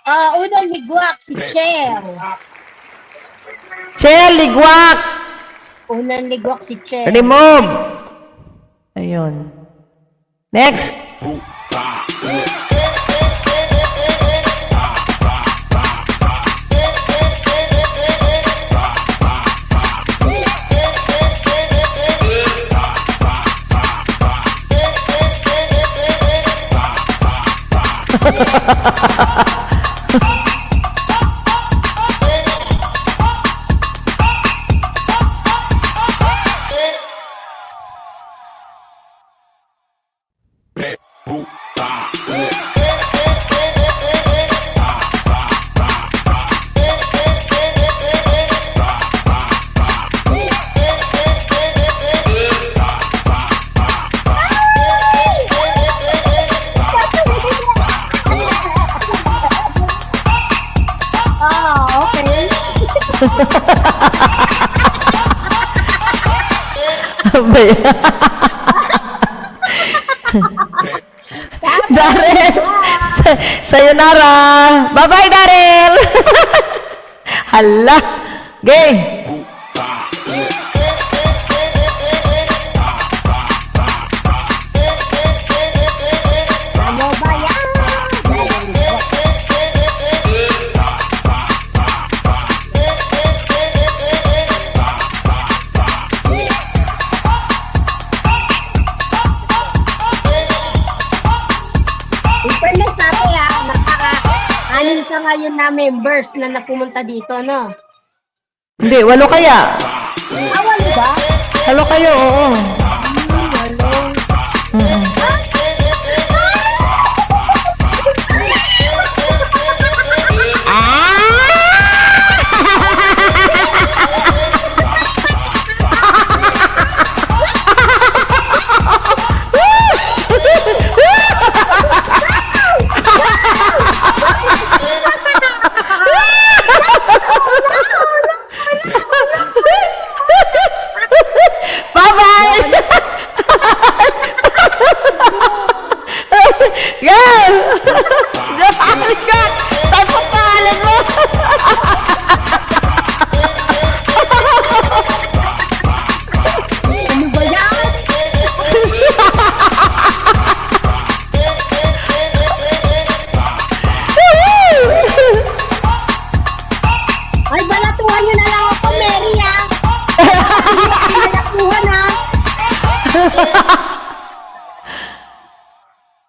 Unang ligwak si Cher. Chel, ligwak. Unang ligwak si Cher. Remove. Ayun. Next. Okay. Abay. Daryl. Sayonara. Bye-bye, Daryl. Hala. Gay. Ano ba yan? Fairness natin nakaka-anin ka ngayon na members na napumunta dito, no? Hindi, 8 kaya. Walo ba? 8 kayo, oo. Walo. Mm. Bye-bye! Yan! Halika! Saan pa pangalan mo? Ano ba yan? Ay, balatuhan nyo na lang ako, Mary, ha? Balatuhan, ha?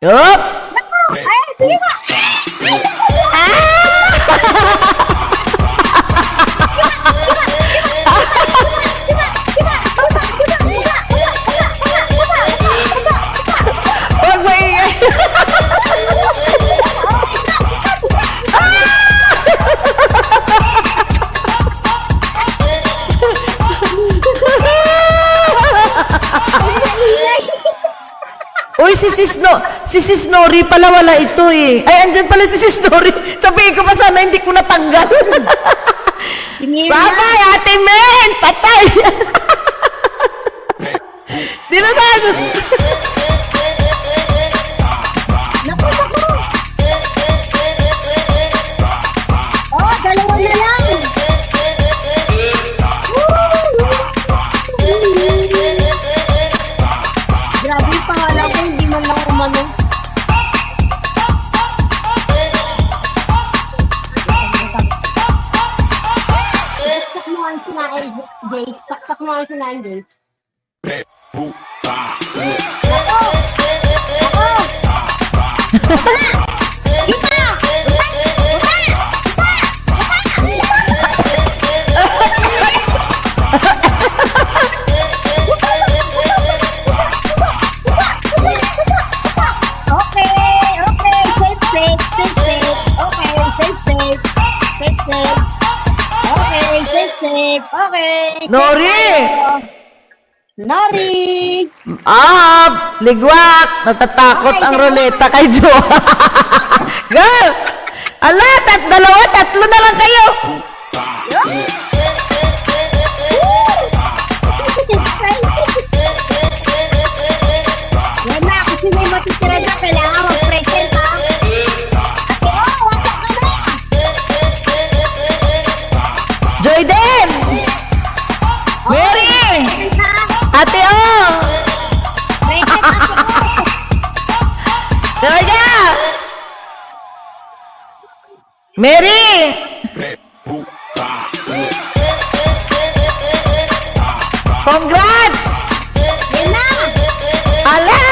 Yup! Ay, sige ba? Huwag maingay! Uy, si Sis Nori pala wala ito eh. Ay, andyan pala si Sis Nori. Sabihin ko pa sana, hindi ko natanggal. Bye-bye, Ate Men! Patay! Di na tayo. Naku, naku! Oh, dalawa na lang! Grabe yung pangalan ko, hindi man lang umano. Saksak mo ang sinain, Jace. Saksak mo ang sinain, Jace. Ako! Okay. Nori! Nori! Ligwak! Natatakot ang ruleta kay Jo. Girl! Ala, dalawa, tatlo na lang kayo. Yan na, kasi may matitira na, kailangan mag-present ha. Ate, wasak ka na. Mary! Congrats! Yan na! Ala!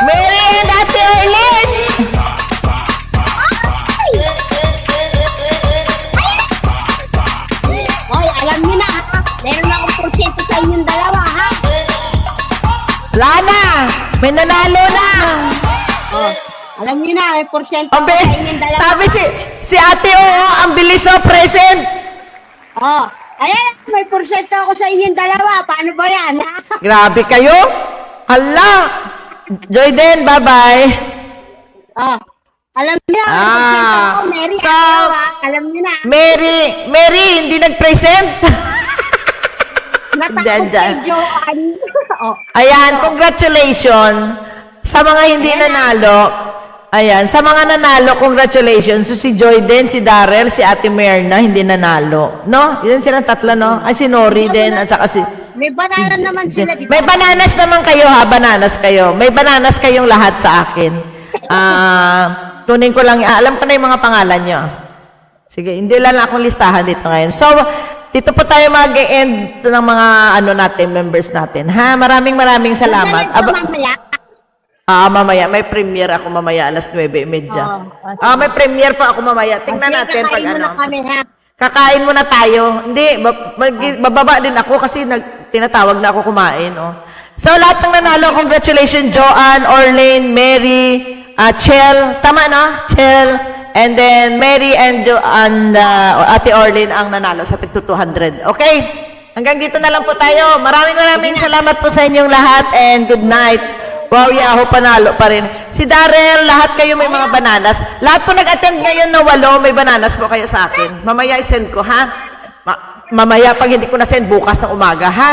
Mary and Ate Arlene! Hoy, alam niyo na ha. Meron akong porsyento sa inyong dalawa ha. Wala na! May nanalo na! Oh, alam niyo na, may porsyento ako Abe, sa inyong dalawa. sabi si Ate Oo, ang bilis o present! Oh, ayan, may porsyento ako sa inyong dalawa. Paano ba yan ha? Grabe kayo! Hala! Joy din, bye-bye! Oh, alam niyo, may porsyento ako, Mary. so, Alam niyo na. Mary, hindi nag-present? Natakot Dyan, dyan. kay Joanne. Oh, Ayan, congratulations sa mga hindi nanalo. Ayan, sa mga nanalo, congratulations. So, si Joy din, si Darrell, si Ate Myrna, hindi nanalo. No? Yun silang tatlo, no? Ay, si Nori din, at saka si... may banana naman sila, di ba? May bananas naman kayo, ha? Bananas kayo. May bananas kayong lahat sa akin. Tunin ko lang, alam ko na yung mga pangalan nyo. Sige, hindi lang akong listahan dito ngayon. So, dito po tayo mag-end ng mga ano natin, members natin. Ha? Maraming salamat. Mamaya. Mamaya. May premiere ako mamaya, alas 9:30. May premiere pa ako mamaya. Tingnan natin pag Kakain mo ano. na kami, ha? Kakain muna tayo. Hindi, bababa din ako kasi tinatawag na ako kumain. Oh. So, lahat ng nanalo, congratulations, Joanne, Orlane, Mary, Chel. Tama na? Chel. And then, Mary and Ate Orlane ang nanalo sa tig 200. Okay? Hanggang dito na lang po tayo. Maraming salamat po sa inyong lahat and good night. Wow, Yahoo, panalo pa rin. Si Darrell, lahat kayo may mga bananas. Lahat po nag-attend ngayon na 8, may bananas po kayo sa akin. Mamaya i-send ko, ha? Mamaya, pag hindi ko na-send, bukas ng umaga, ha?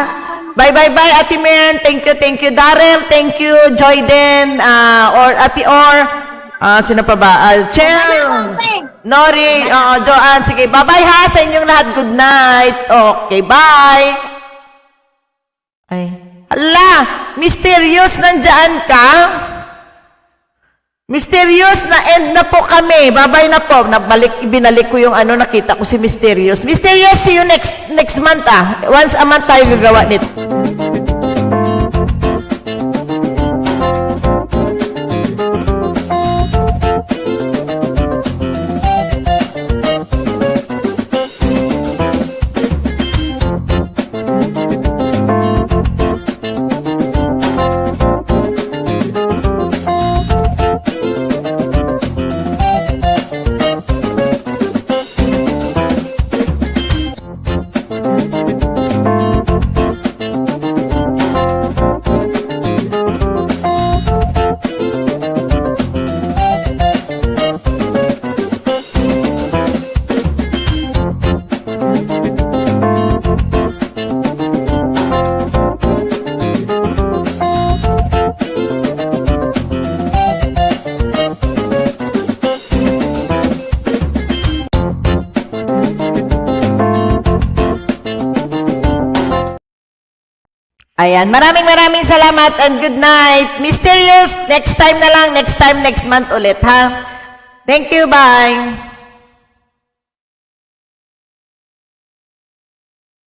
Bye, Ate Mern. Thank you, Darrell. Thank you, Joyden, or Ate Or. Sino pa ba? Chel, Nori, Joanne. Sige, bye-bye, ha, sa inyong lahat. Good night. Okay, bye. Ay. Ala, mysterious, nandyan ka? Mysterious, na-end na po kami. Bye-bye na po. Binalik ko yung ano, nakita ko si Mysterious. Mysterious, see you next month, ah. Once a month tayo gagawa nito. Ayan, maraming salamat and good night. Mysterious, next time na lang, next month ulit, ha? Thank you, bye.